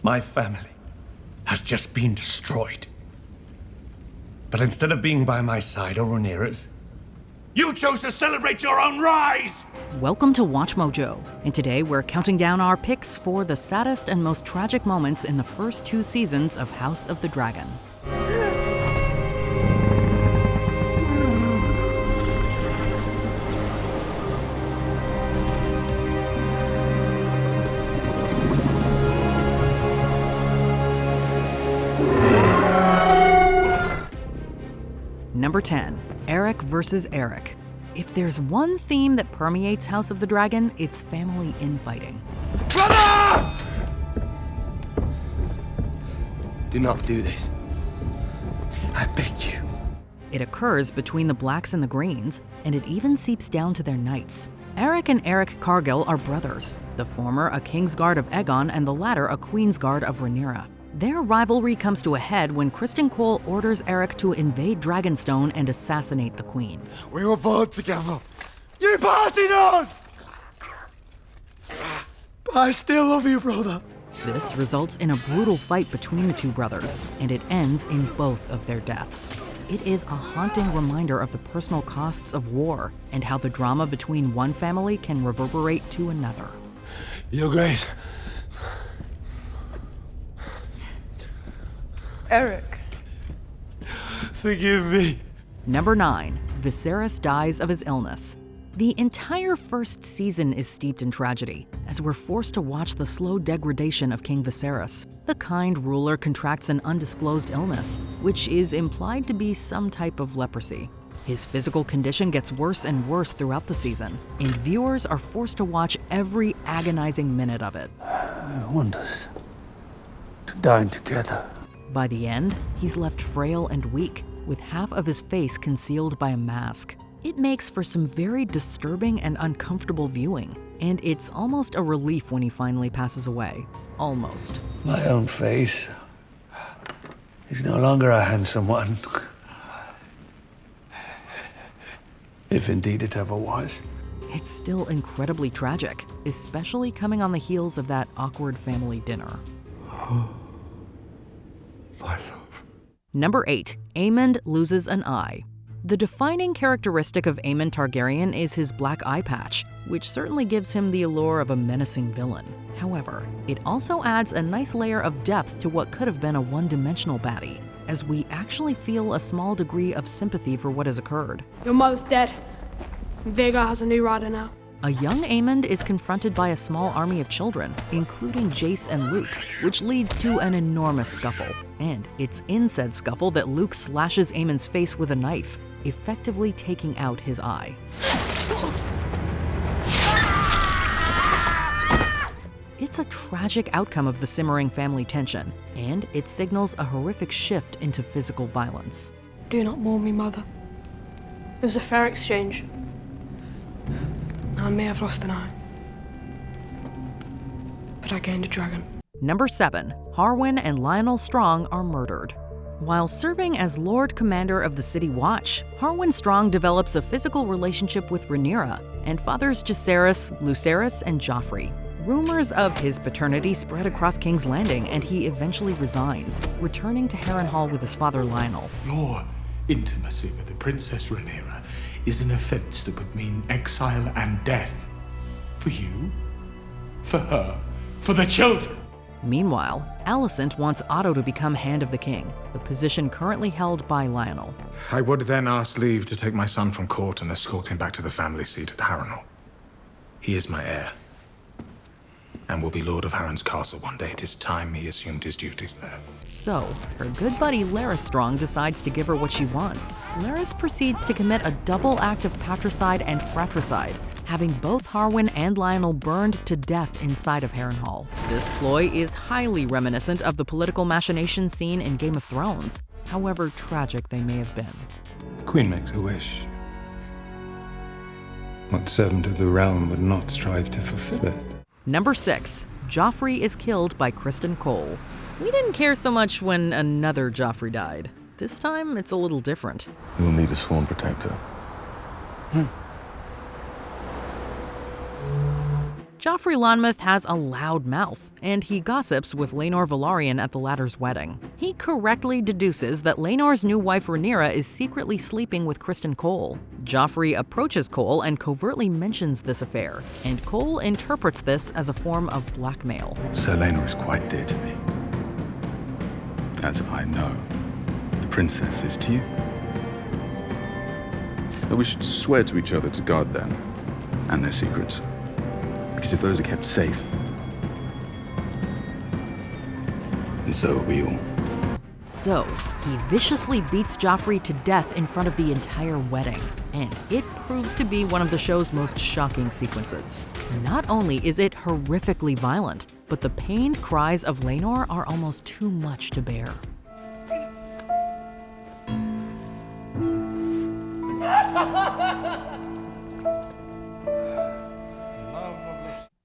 My family has just been destroyed. But instead of being by my side or Rhaenyra's, you chose to celebrate your own rise! Welcome to Watch Mojo, and today we're counting down our picks for the saddest and most tragic moments in the first 2 seasons of House of the Dragon. Number 10, Erryk versus Erryk. If there's one theme that permeates House of the Dragon, it's family infighting. Brother! Do not do this. I beg you. It occurs between the Blacks and the Greens, and it even seeps down to their knights. Erryk and Erryk Cargill are brothers, the former a Kingsguard of Aegon and the latter a Queensguard of Rhaenyra. Their rivalry comes to a head when Criston Cole orders Erryk to invade Dragonstone and assassinate the Queen. We were born together. You parted us! But I still love you, brother. This results in a brutal fight between the 2 brothers, and it ends in both of their deaths. It is a haunting reminder of the personal costs of war and how the drama between one family can reverberate to another. Your Grace. Erryk. Forgive me. Number 9, Viseris dies of his illness. The entire first season is steeped in tragedy, as we're forced to watch the slow degradation of King Viserys. The kind ruler contracts an undisclosed illness, which is implied to be some type of leprosy. His physical condition gets worse and worse throughout the season, and viewers are forced to watch every agonizing minute of it. I want us to dine together. By the end, he's left frail and weak, with half of his face concealed by a mask. It makes for some very disturbing and uncomfortable viewing, and it's almost a relief when he finally passes away. Almost. My own face is no longer a handsome one. If indeed it ever was. It's still incredibly tragic, especially coming on the heels of that awkward family dinner. My love. Number 8, Aemond loses an eye. The defining characteristic of Aemond Targaryen is his black eye patch, which certainly gives him the allure of a menacing villain. However, it also adds a nice layer of depth to what could have been a one-dimensional baddie, as we actually feel a small degree of sympathy for what has occurred. Your mother's dead. Vhagar has a new rider now. A young Aemond is confronted by a small army of children, including Jace and Luke, which leads to an enormous scuffle. And it's in said scuffle that Luke slashes Aemond's face with a knife, effectively taking out his eye. It's a tragic outcome of the simmering family tension, and it signals a horrific shift into physical violence. Do not mourn me, mother. It was a fair exchange. I may have lost an eye, but I gained a dragon. Number 7, Harwin and Liel Strong are murdered. While serving as Lord Commander of the City Watch, Harwin Strong develops a physical relationship with Rhaenyra and fathers Jaris, Lucerys, and Joffrey. Rumors of his paternity spread across King's Landing, and he eventually resigns, returning to Harrenhal with his father Lyonel. Your intimacy with the Princess Rhaenyra is an offense that would mean exile and death. For you, for her, for the children. Meanwhile, Alicent wants Otto to become Hand of the King, the position currently held by Lyonel. I would then ask leave to take my son from court and escort him back to the family seat at Harrenhal. He is my heir, and will be Lord of Harren's castle one day. It is time he assumed his duties there. So, her good buddy Larys Strong decides to give her what she wants. Larys proceeds to commit a double act of patricide and fratricide, having both Harwin and Lyonel burned to death inside of Harrenhal. This ploy is highly reminiscent of the political machinations seen in Game of Thrones, however tragic they may have been. The Queen makes a wish. What servant of the realm would not strive to fulfill it? Number 6, Joffrey is killed by Criston Cole. We didn't care so much when another Joffrey died. This time, it's a little different. You will need a sworn protector. Joffrey Lonmouth has a loud mouth, and he gossips with Laenor Velaryon at the latter's wedding. He correctly deduces that Laenor's new wife Rhaenyra is secretly sleeping with Criston Cole. Joffrey approaches Cole and covertly mentions this affair, and Cole interprets this as a form of blackmail. Sir Laenor is quite dear to me. As I know, the princess is to you. But we should swear to each other to guard them and their secrets. Because if those are kept safe, then so are we all. So, he viciously beats Joffrey to death in front of the entire wedding, and it proves to be one of the show's most shocking sequences. Not only is it horrifically violent, but the pained cries of Laenor are almost too much to bear.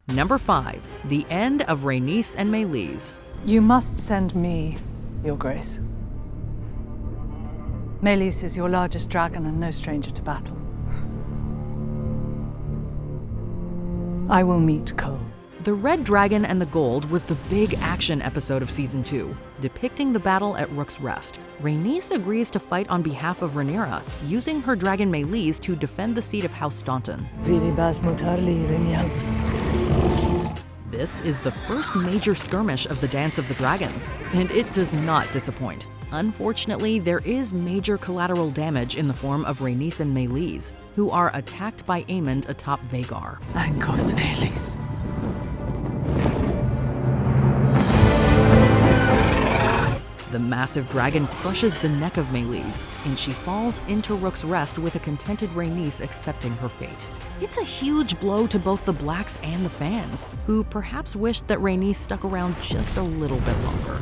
Number 5. The End of Rhaenys and Meleys. You must send me, Your Grace. Meleys is your largest dragon and no stranger to battle. I will meet Cole. The Red Dragon and the Gold was the big action episode of Season 2, depicting the battle at Rook's Rest. Rhaenys agrees to fight on behalf of Rhaenyra, using her dragon Meleys to defend the seat of House Staunton. This is the first major skirmish of the Dance of the Dragons, and it does not disappoint. Unfortunately, there is major collateral damage in the form of Rhaenys and Meleys, who are attacked by Aemond atop Vhagar. Ankos Meleys. The massive dragon crushes the neck of Meleys, and she falls into Rook's Rest with a contented Rhaenys accepting her fate. It's a huge blow to both the Blacks and the fans, who perhaps wished that Rhaenys stuck around just a little bit longer.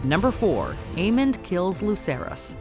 Number 4. Aemond kills Lucerys.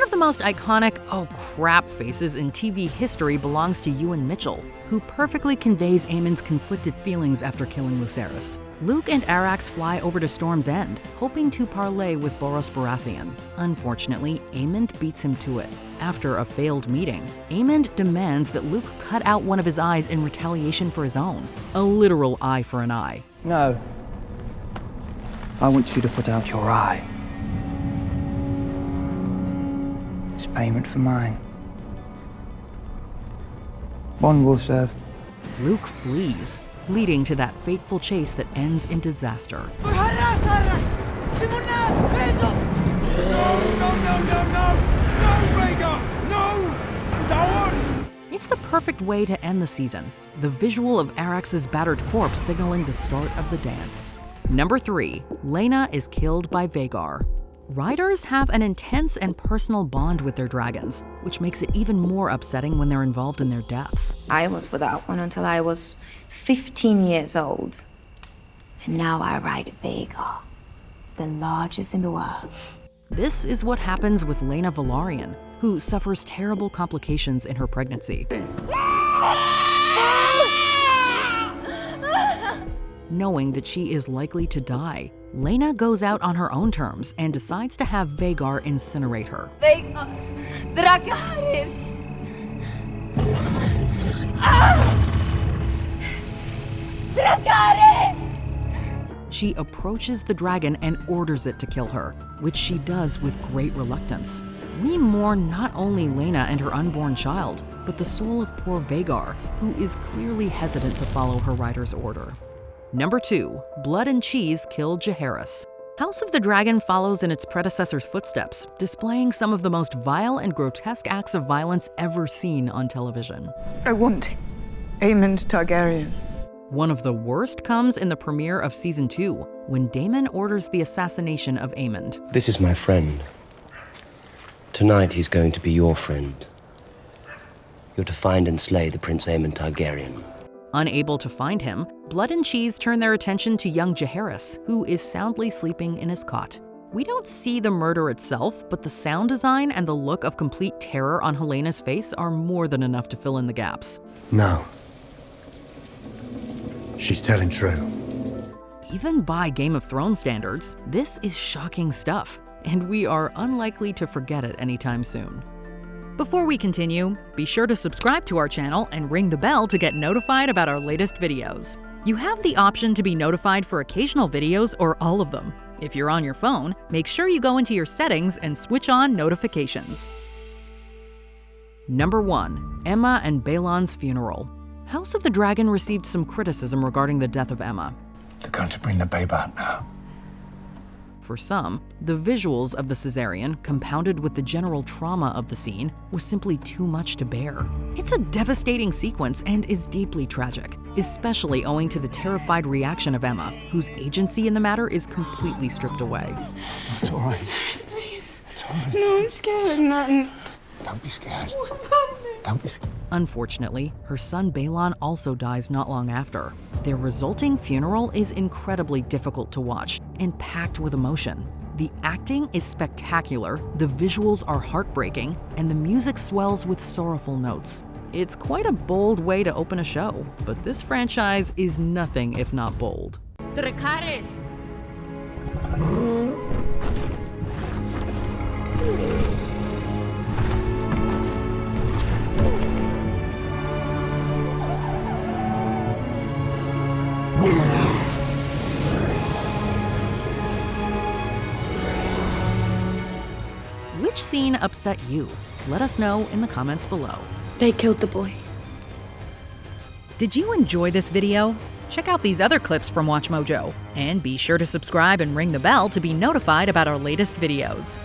The most iconic "oh crap" faces in TV history belongs to Ewan Mitchell, who perfectly conveys Aemond's conflicted feelings after killing Lucerys. Luke and Arrax fly over to Storm's End, hoping to parley with Boros Baratheon. Unfortunately, Aemond beats him to it. After a failed meeting, Aemond demands that Luke cut out one of his eyes in retaliation for his own. A literal eye for an eye. No. I want you to put out your eye. It's payment for mine. One will serve. Luke flees, leading to that fateful chase that ends in disaster. It's the perfect way to end the season, the visual of Arrax's battered corpse signaling the start of the dance. Number 3. Laena is killed by Vhagar. Riders have an intense and personal bond with their dragons, which makes it even more upsetting when they're involved in their deaths. I was without one until I was 15 years old. And now I ride a Vagar, the largest in the world. This is what happens with Laena Velaryon, who suffers terrible complications in her pregnancy. Knowing that she is likely to die, Laena goes out on her own terms and decides to have Vhagar incinerate her. Vagar, Dracarys! Dracarys! She approaches the dragon and orders it to kill her, which she does with great reluctance. We mourn not only Laena and her unborn child, but the soul of poor Vhagar, who is clearly hesitant to follow her rider's order. Number 2. Blood and Cheese kill Jaris. House of the Dragon follows in its predecessor's footsteps, displaying some of the most vile and grotesque acts of violence ever seen on television. I want Aemond Targaryen. One of the worst comes in the premiere of Season 2, when Daemon orders the assassination of Aemond. This is my friend. Tonight he's going to be your friend. You're to find and slay the Prince Aemond Targaryen. Unable to find him, Blood and Cheese turn their attention to young Jaris, who is soundly sleeping in his cot. We don't see the murder itself, but the sound design and the look of complete terror on Helena's face are more than enough to fill in the gaps. No. She's telling true. Even by Game of Thrones standards, this is shocking stuff, and we are unlikely to forget it anytime soon. Before we continue, be sure to subscribe to our channel and ring the bell to get notified about our latest videos. You have the option to be notified for occasional videos or all of them. If you're on your phone, make sure you go into your settings and switch on notifications. Number 1. Aemma and Balon's funeral. House of the Dragon received some criticism regarding the death of Aemma. They're going to bring the babe out now. For some, the visuals of the cesarean, compounded with the general trauma of the scene, was simply too much to bear. It's a devastating sequence and is deeply tragic, especially owing to the terrified reaction of Aemma, whose agency in the matter is completely stripped away. It's all right. Please. It's all right. No, I'm scared. Nothing. Don't be scared. What's happening? Don't be scared. Unfortunately, her son Balon also dies not long after. Their resulting funeral is incredibly difficult to watch and packed with emotion. The acting is spectacular, the visuals are heartbreaking, and the music swells with sorrowful notes. It's quite a bold way to open a show, but this franchise is nothing if not bold. Dracarys! Which scene upset you? Let us know in the comments below. They killed the boy. Did you enjoy this video? Check out these other clips from WatchMojo, and be sure to subscribe and ring the bell to be notified about our latest videos.